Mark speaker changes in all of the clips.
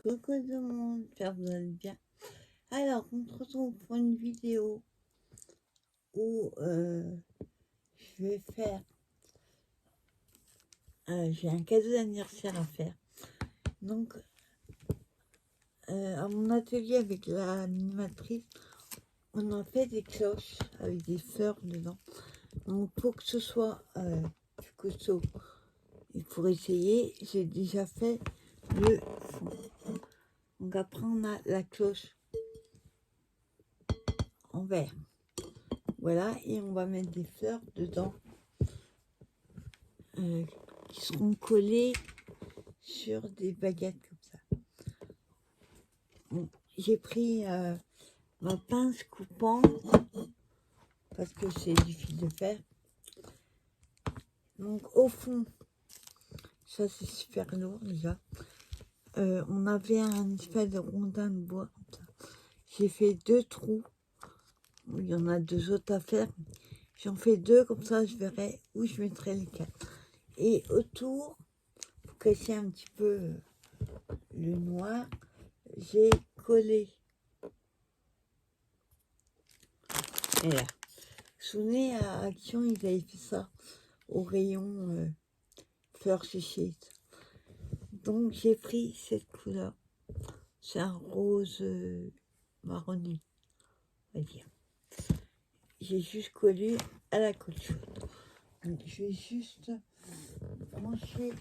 Speaker 1: Coucou tout le monde, j'espère que vous allez bien. Alors, on se retrouve pour une vidéo où je vais faire... j'ai un cadeau d'anniversaire à faire. Donc, à mon atelier avec l'animatrice, on a fait des cloches avec des fleurs dedans. Donc, pour que ce soit plus costaud et pour essayer, j'ai déjà fait le fond. Donc après, on a la cloche en verre. Voilà, et on va mettre des fleurs dedans qui seront collées sur des baguettes comme ça. Bon, j'ai pris ma pince coupante parce que c'est difficile de faire. Donc au fond, ça c'est super lourd déjà. On avait un espèce de rondin de bois comme ça. J'ai fait 2 trous. Il y en a 2 autres à faire. J'en fais 2 comme ça, je verrai où je mettrai les 4. Et autour, pour casser un petit peu le noir, j'ai collé. Et là, vous vous souvenez, à Action, ils avaient fait ça au rayon fleurs séchées. Donc j'ai pris cette couleur. C'est un rose marronné, on va dire. J'ai juste collé à la colle chaude. Donc je vais juste brancher le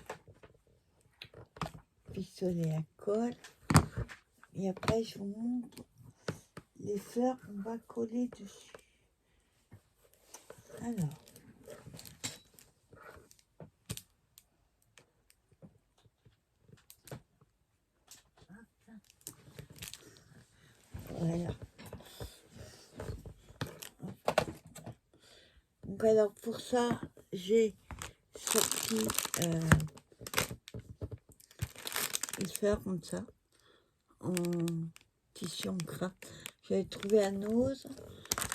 Speaker 1: pistolet à colle. Et après je vous montre les fleurs qu'on va coller dessus. Alors. Voilà. Donc alors pour ça, j'ai sorti une fleur comme ça, en tissu en craft. J'avais trouvé à Nose,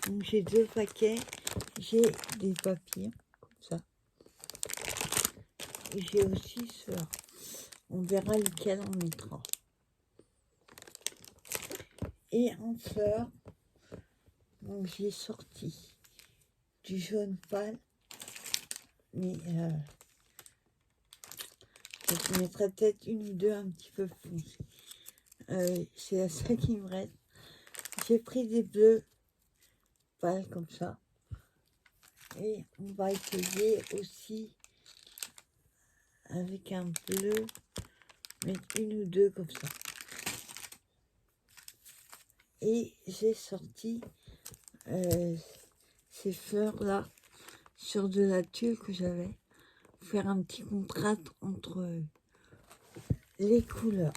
Speaker 1: donc j'ai 2 paquets, j'ai des papillons comme ça. Et j'ai aussi cela. On verra lequel on mettra. Et en fleurs, donc j'ai sorti du jaune pâle, mais je mettrai peut-être 1 ou 2 un petit peu foncées. C'est à ça qui me reste. J'ai pris des bleus pâles comme ça. Et on va essayer aussi avec un bleu, mettre 1 ou 2 comme ça. Et j'ai sorti ces fleurs-là sur de la tulle que j'avais. Faire un petit contraste entre les couleurs.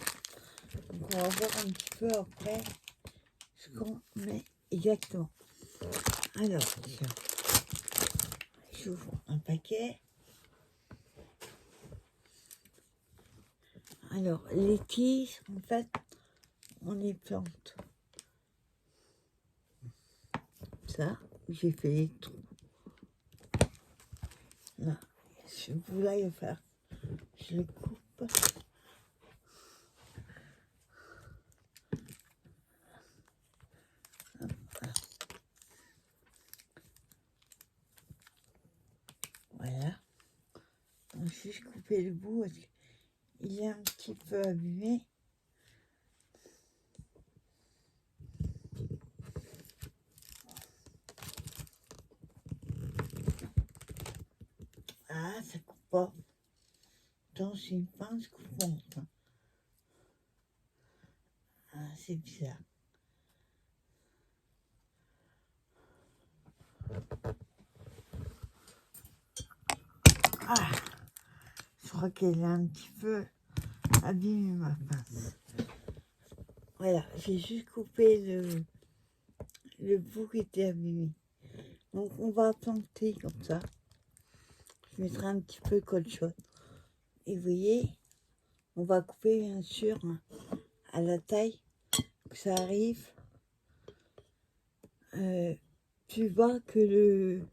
Speaker 1: Donc on va voir un petit peu après ce qu'on met exactement. Alors, j'ouvre un paquet. Alors, les tiges, en fait, on les plante. Ça, j'ai fait les trous. Là, je voulais le faire. Je le coupe. Voilà. On va juste couper le bout parce qu'il est un petit peu abîmé. Ah, ça coupe pas. Attends, c'est une pince coupante. Ah, c'est bizarre. Ah, je crois qu'elle est un petit peu abîmée, ma pince. Voilà, j'ai juste coupé le bout qui était abîmé. Donc, on va planter comme ça. Je mettrai un petit peu de colle chaude. Et vous voyez, on va couper bien sûr à la taille que ça arrive plus bas que le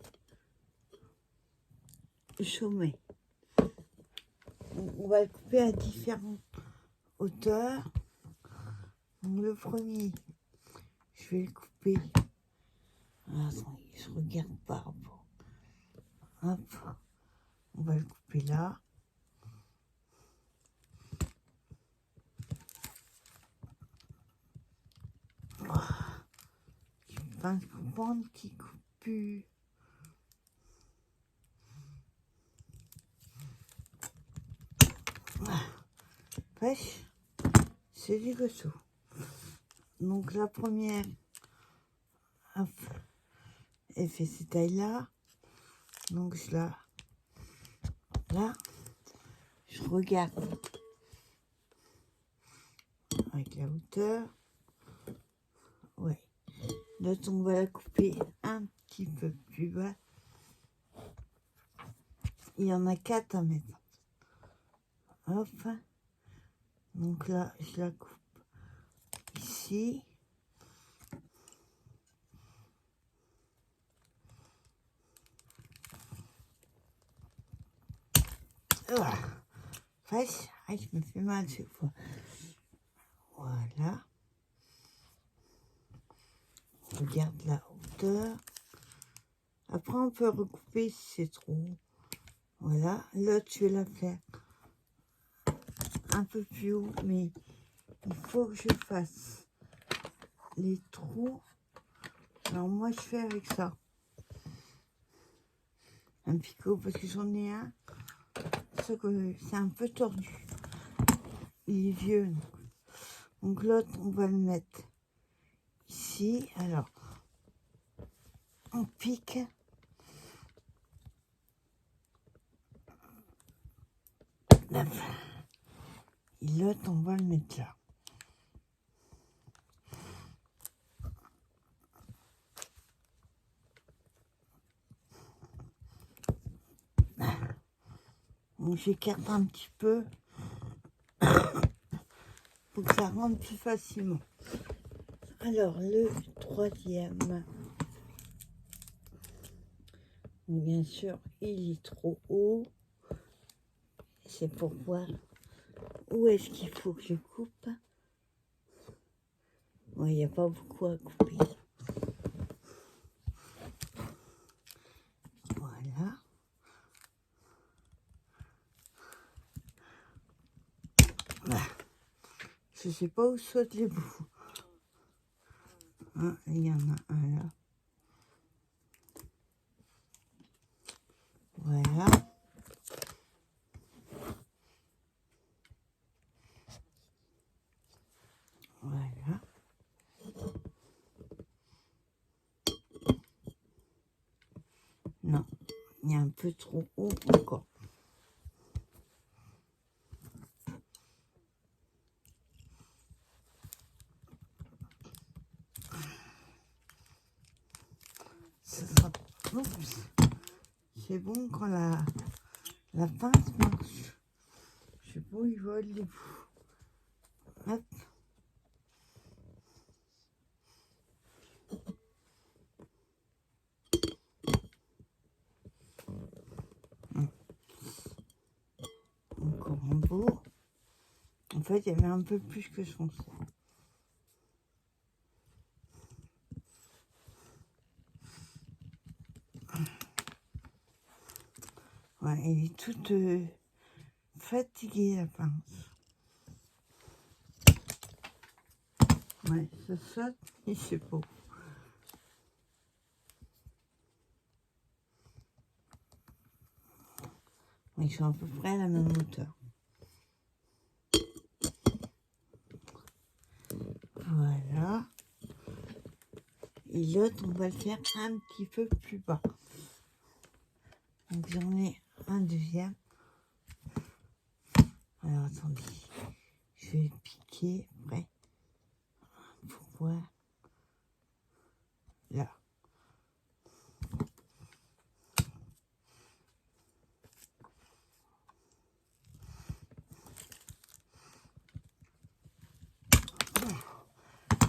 Speaker 1: sommet. On va le couper à différentes hauteurs. Donc le premier, je vais le couper. Ah, attendez, je regarde par rapport. Hop, on va le couper là. Une pince coupante qui coupe plus. Pêche, c'est du gâteau. Donc la première, hop, elle fait cette taille-là. Donc je la... Là, je regarde avec la hauteur. Ouais. L'autre, on va la couper un petit peu plus bas. Il y en a 4 à mettre. Hop. Donc là, je la coupe ici. Voilà. Face. Ah, je me fais mal cette fois. Voilà. Regarde la hauteur. Après, on peut recouper si c'est trop. Voilà. L'autre, je vais la faire un peu plus haut, mais il faut que je fasse les trous. Alors, moi, je fais avec ça. Un picot, parce que j'en ai un. Sauf que c'est un peu tordu. Il est vieux. Donc, l'autre, on va le mettre ici. Alors, on pique. Et l'autre, on va le mettre là. Donc, j'écarte un petit peu pour que ça rentre plus facilement. Alors, le troisième, bien sûr, il est trop haut. C'est pour voir où est-ce qu'il faut que je coupe. Ouais, il n'y a pas beaucoup à couper. Voilà. Je sais pas où sautent les bouts. Ah, il y en a un là. Voilà. Voilà. Non, il y a un peu trop haut encore. Ça sera... Oups. C'est bon quand la pince marche. Je sais pas où il vole les bouts. Hop. Encore un beau. En fait, il y avait un peu plus que je pensais. Ouais, elle est toute fatiguée, la pince. Ouais, ça saute, et c'est beau. Ils sont à peu près à la même hauteur. Voilà. Et l'autre, on va le faire un petit peu plus bas. Donc j'en ai un deuxième. Alors attendez, je vais piquer après pour voir là.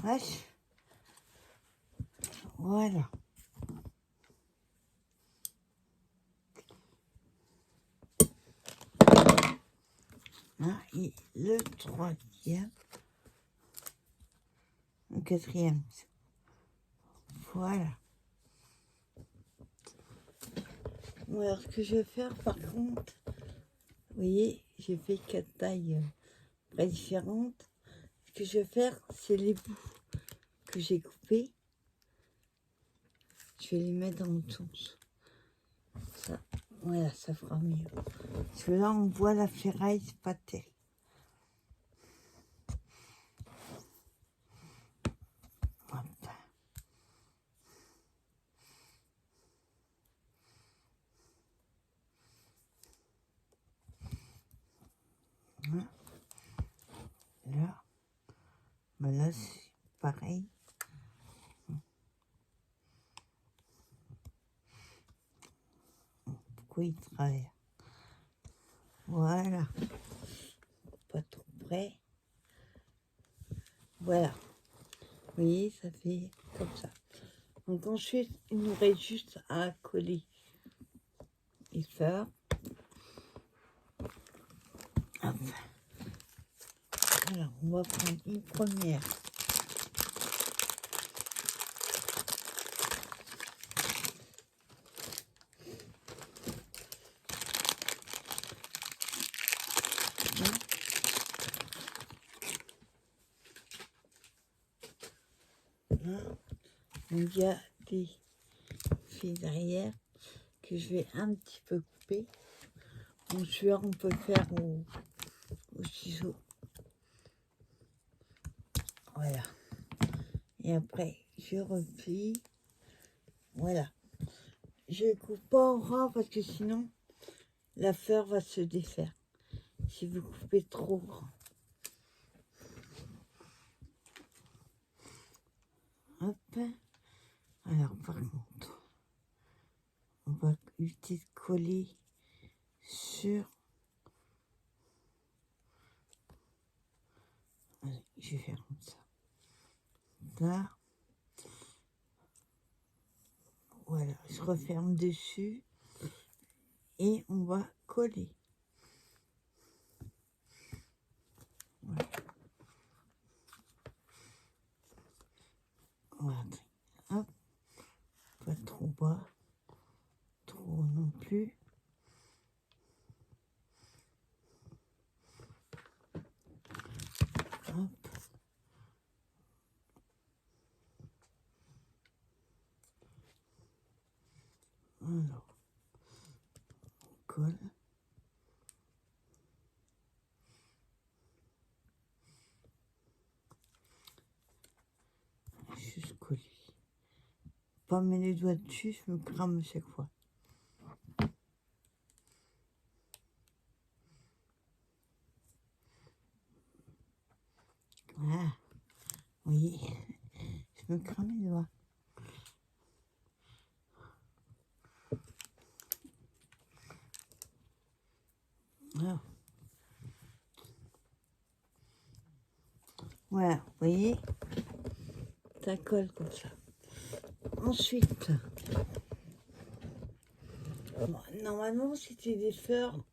Speaker 1: Wesh. Voilà. Là, et le troisième. le quatrième. Voilà. Bon, alors, ce que je vais faire, par contre, vous voyez, j'ai fait 4 tailles très différentes. Ce que je vais faire, c'est les bouts que j'ai coupés. Je vais les mettre dans le sens. Ça, voilà, ça fera mieux. Parce que là, on voit la ferraille, c'est pas terrible. Hop. Là, ben là c'est pareil. Pourquoi il travaille? Voilà. Pas trop près. Voilà. Vous voyez, ça fait comme ça. Donc ensuite, il nous reste juste à coller les fleurs. Hop. Alors, on va prendre une première. Là, il y a des fils derrière que je vais un petit peu couper. Donc celui-là, on peut faire au ciseau. Voilà. Et après, je replie. Voilà. Je coupe pas en rang parce que sinon, la fleur va se défaire. Si vous coupez trop grand. Hop. Alors, par contre, on va éviter de coller sur... Allez, je vais faire comme ça. Là. Voilà, je referme dessus et on va coller. Voilà. Voilà. Hop. Pas trop bas, trop non plus. Hop. Alors, on colle. Juste coller. Pas mettre les doigts dessus, je me crame à chaque fois. Ah, oui, je me crame les doigts. Alors. Voilà, vous voyez, ça colle comme ça. Ensuite, normalement, c'était des fleurs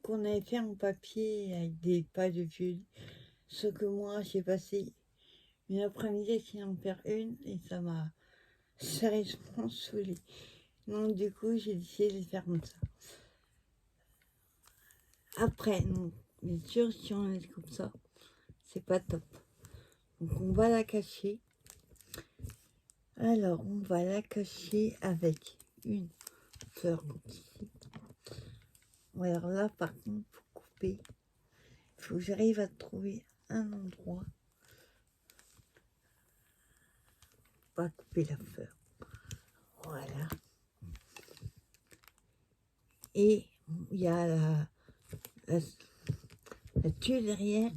Speaker 1: qu'on avait fait en papier avec des pas de violet. Ce que moi, j'ai passé une après-midi à essayer d'en faire une et ça m'a sérieusement saoulée. Donc, du coup, j'ai décidé de faire comme ça. Après, non, bien sûr, si on laisse comme ça, c'est pas top. Donc, on va la cacher. Alors, on va la cacher avec une fleur comme ici. Alors là, par contre, pour couper, il faut que j'arrive à trouver un endroit pour pas couper la fleur. Voilà. Et il y a la tuile derrière.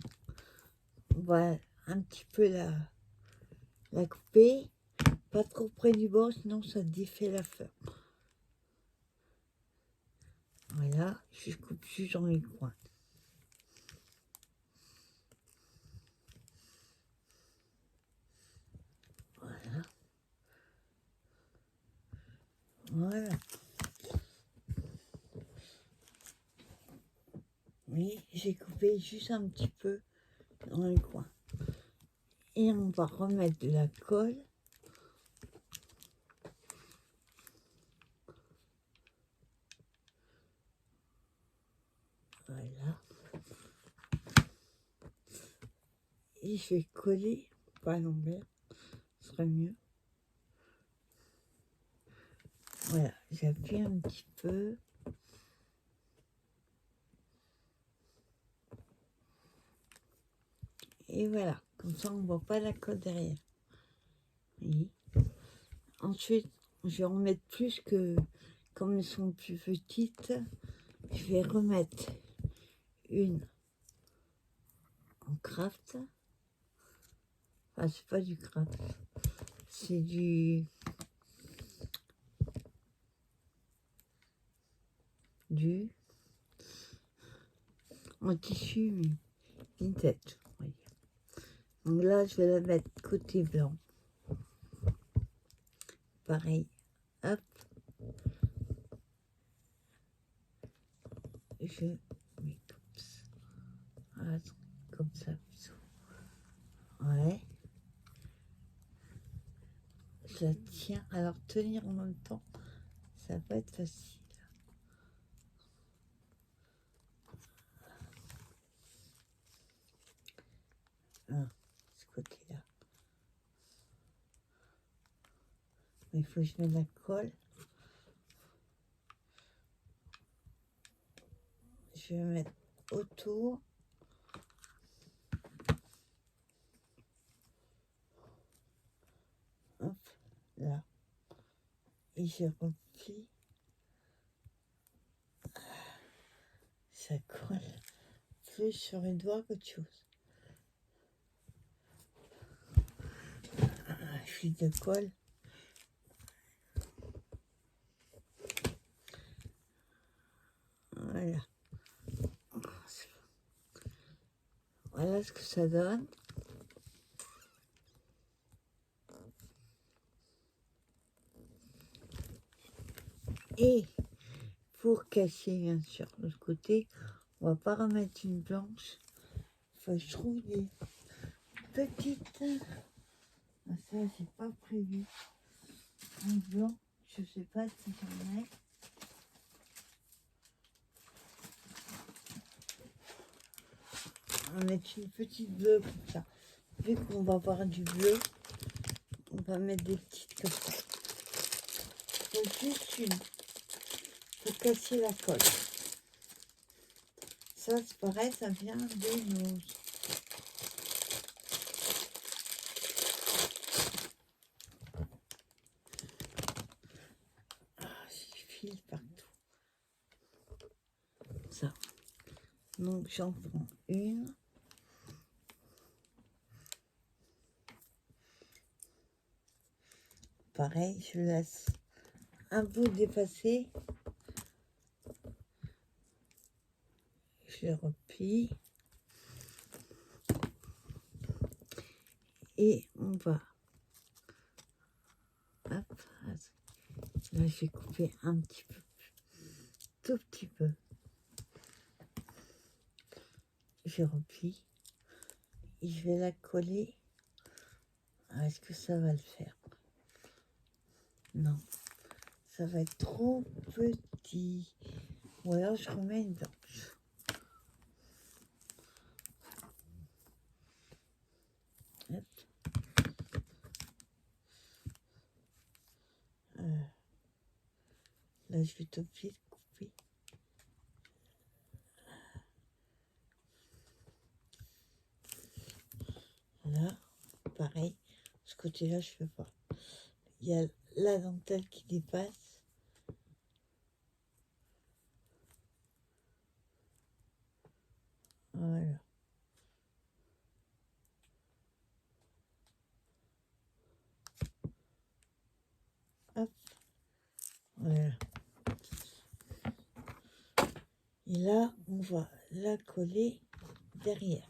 Speaker 1: On va un petit peu la couper. Pas trop près du bord, sinon ça défait la fleur. Voilà, je coupe juste dans les coins. Voilà. Voilà. Oui, j'ai coupé juste un petit peu dans les coins. Et on va remettre de la colle. Voilà. Et je vais coller, pas à l'envers, ce serait mieux. Voilà, j'appuie un petit peu. Et voilà, comme ça on ne voit pas la colle derrière. Oui. Ensuite, je vais en mettre plus que, comme elles sont plus petites, je vais remettre une en craft. Enfin, c'est pas du craft, c'est du en tissu vintage. On va dire. Donc là, je vais la mettre côté blanc. Pareil, hop. Je mets comme ça. Voilà, comme ça plutôt. Ouais. Je la tiens. Alors, tenir en même temps, ça va être facile. Ah, ce côté-là. Il faut que je mette la colle. Je vais mettre autour. Hop, là. Et je replie. Ça colle plus sur les doigts qu'autre chose. Fil de colle. Voilà. Voilà ce que ça donne. Et pour cacher, bien sûr, de l'autre côté, on va pas remettre une blanche. Faut que je trouve des petites. Ah, ça, j'ai pas prévu. Un blanc, je sais pas si j'en ai. On va mettre une petite bleue comme ça. Vu qu'on va avoir du bleu, on va mettre des petites comme ça. Faut juste une. Pour casser la colle. Ça, c'est pareil, ça vient de nos. Ah, j'ai fil partout. Ça. Donc, j'en prends une. Pareil, je laisse un bout dépasser. Je replie. Et on va. Hop. Là, je vais couper un petit peu. Tout petit peu. Je replie. Et je vais la coller. Est-ce que ça va le faire? Non. Ça va être trop petit. Ou alors je remets une blanche. Hop. Là, je vais t'obliger de couper. Là, pareil. Ce côté-là, je ne fais pas. Il y a la dentelle qui dépasse. Voilà. Hop. Voilà. Et là, on va la coller derrière.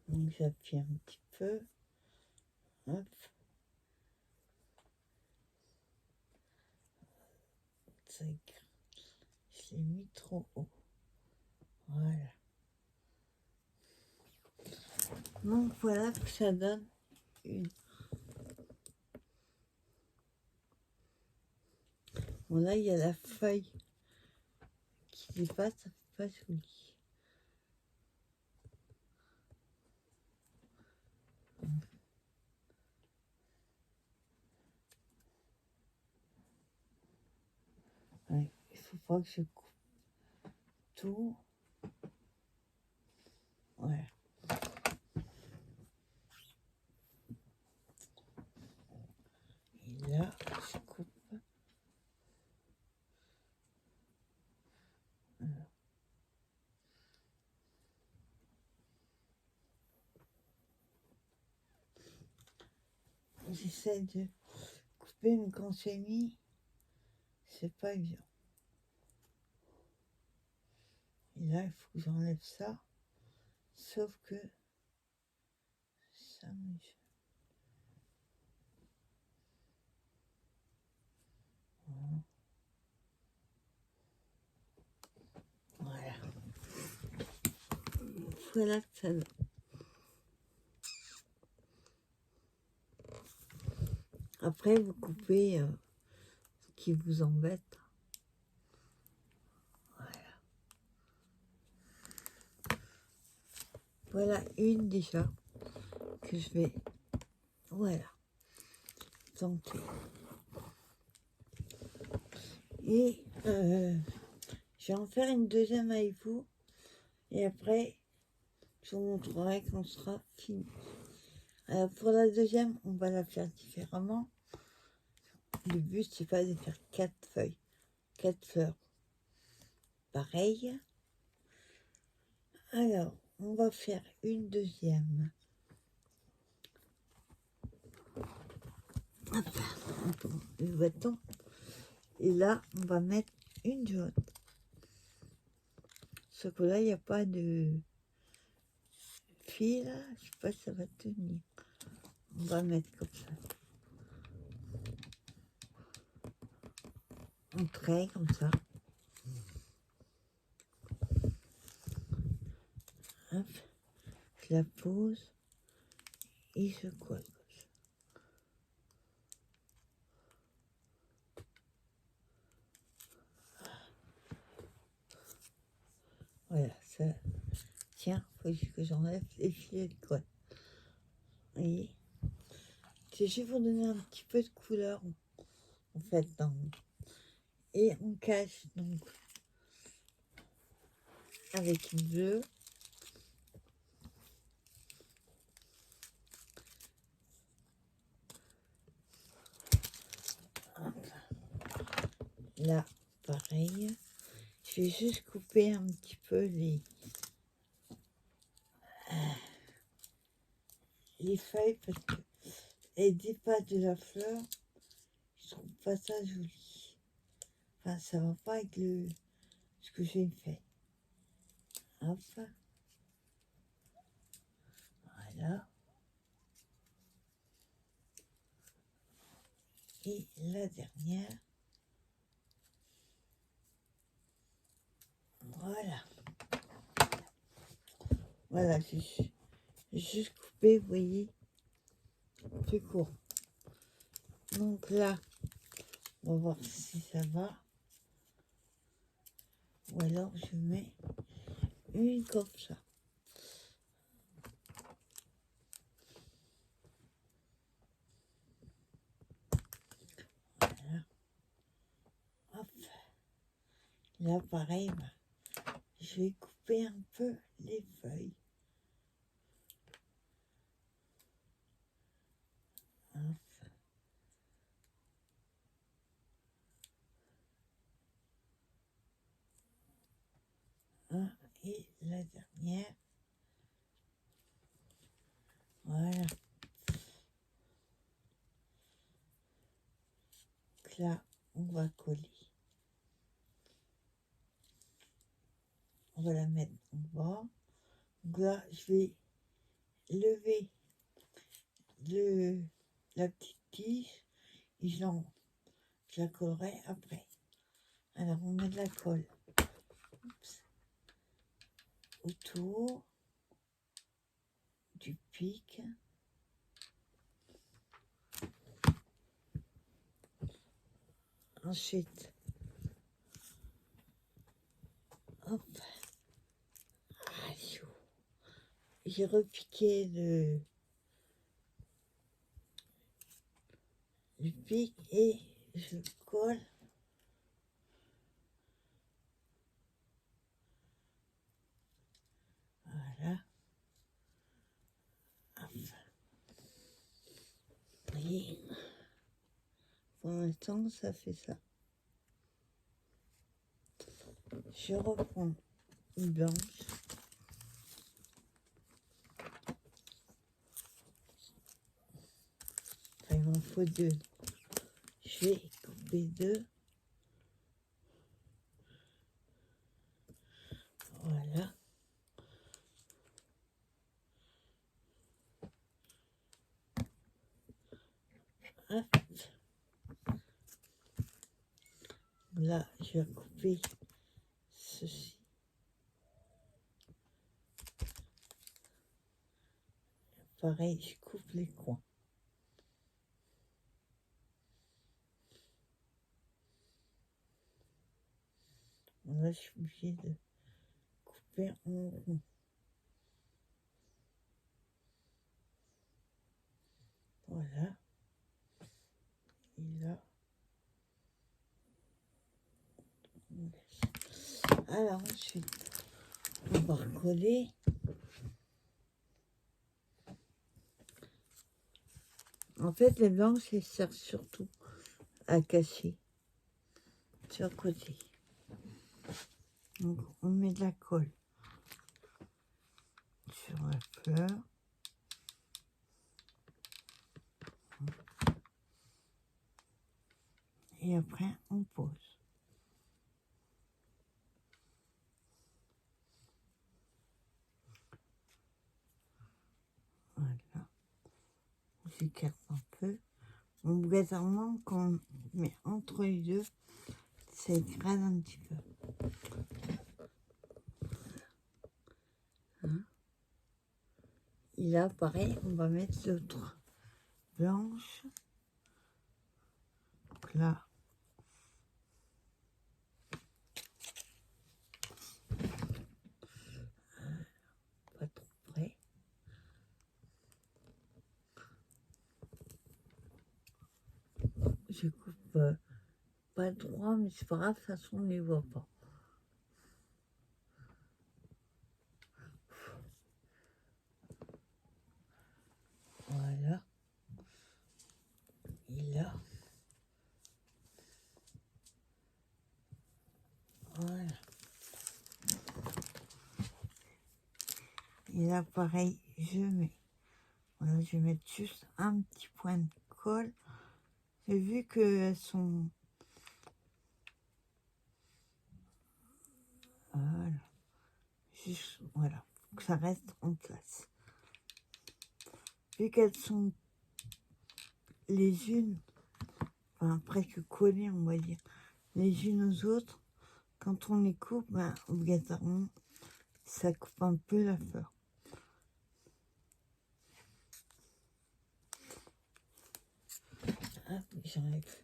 Speaker 1: Donc j'appuie un petit peu. Hop. Je l'ai mis trop haut. Voilà. Donc voilà que ça donne une. Bon là il y a la feuille qui dépasse, ça fait pas joli. Ouais, il faut pas que je coupe tout. Voilà. Et là, je coupe. Voilà. J'essaie de couper, mais quand c'est mis, c'est pas évident. Et là, il faut que j'enlève ça. Sauf que ça me gêne. Voilà. Voilà que ça donne. Après, vous coupez ce qui vous embête. Voilà. Voilà une déjà que je vais. Voilà. Tenter. Et je vais en faire une deuxième avec vous. Et après, je vous montrerai quand ce sera fini. Alors pour la deuxième, on va la faire différemment. Le but, c'est pas de faire 4 feuilles, 4 fleurs. Pareil. Alors, on va faire une deuxième. Hop, on prend le bâton. Et là, on va mettre une jaune. Ce que là, il n'y a pas de fil. Je sais pas si ça va tenir. On va mettre comme ça. On trait comme ça. Hop, je la pose et je colle comme ça. Voilà, ça tient. Faut juste que j'enlève les filets de colle. Vous voyez, c'est juste pour donner un petit peu de couleur en fait. Et on cache donc avec une bleue. Là, pareil. Je vais juste couper un petit peu les feuilles parce que les dépasses de la fleur, je trouve pas ça joli. Enfin, ça va pas avec ce que j'ai fait. Hop. Voilà. Et la dernière. Voilà. Voilà, j'ai juste coupé, vous voyez, plus court. Donc là, on va voir si ça va. Ou alors je mets une comme ça. Voilà. Hop. Là, pareil, je vais couper un peu les feuilles. Hop. Et la dernière. Voilà. Donc là, on va coller. On va la mettre en bas. Donc là, je vais lever la petite tige et je la collerai après. Alors, on met de la colle. Oups. Autour du pic. Ensuite, hop, j'ai repiqué le pic et je colle. Voilà. Hop. Et pour l'instant, ça fait ça. Je reprends une blanche. Enfin, il m'en faut deux. Je vais couper deux. Voilà. Hop. Là, je vais couper ceci. Pareil, je coupe les coins. Là, je suis obligée de couper en rond. Voilà. Et là, on laisse. Alors ensuite, on va recoller. En fait, les blanches, elles servent surtout à cacher sur le côté. Donc, on met de la colle sur la fleur. Et après, on pose. Voilà. J'écarte un peu. Obligatoirement, quand on met entre les deux, ça écrase un petit peu. Hein? Et là, pareil, on va mettre l'autre blanche. Donc là, pas trop près. Je coupe pas droit, mais c'est pas grave, de toute façon, on ne les voit pas. Voilà. Et là. Voilà. Et là, pareil, je mets. Voilà, je vais mettre juste un petit point de colle. J'ai vu qu'elles sont... Voilà. Juste, voilà. Faut que ça reste en place. Vu qu'elles sont les unes, enfin presque collées, on va dire, les unes aux autres, quand on les coupe, ben, obligatoirement, ça coupe un peu la fleur. Hop, j'enlève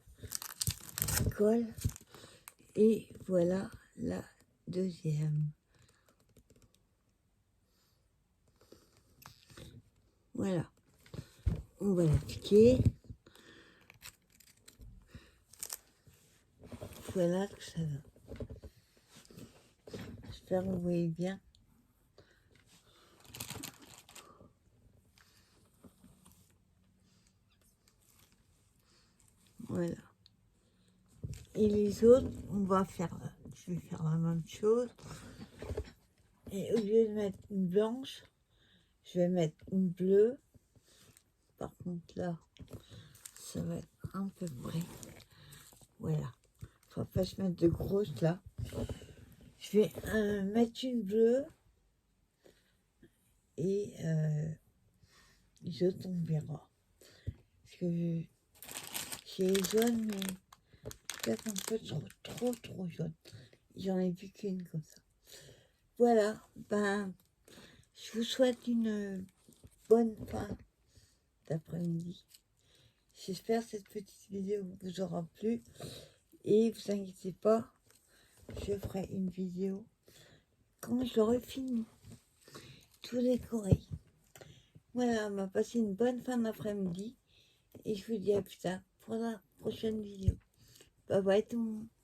Speaker 1: la colle. Et voilà la deuxième. Voilà. On va l'appliquer. Voilà que ça va. J'espère que vous voyez bien. Voilà. Et les autres, on va faire, je vais faire la même chose. Et au lieu de mettre une blanche, je vais mettre une bleue. Par contre là, ça va être un peu près. Voilà. Faut pas se mettre de grosses là. Je vais mettre une bleue. Et les autres, on verra. Parce que j'ai les jaunes, mais peut-être un peu trop jaune. J'en ai vu qu'une comme ça. Voilà, ben, je vous souhaite une bonne fin d'après-midi. J'espère que cette petite vidéo vous aura plu. Et vous inquiétez pas, je ferai une vidéo quand j'aurai fini, tout décoré. Voilà, on va passer une bonne fin d'après-midi. Et je vous dis à plus tard pour la prochaine vidéo. Bye bye tout le monde.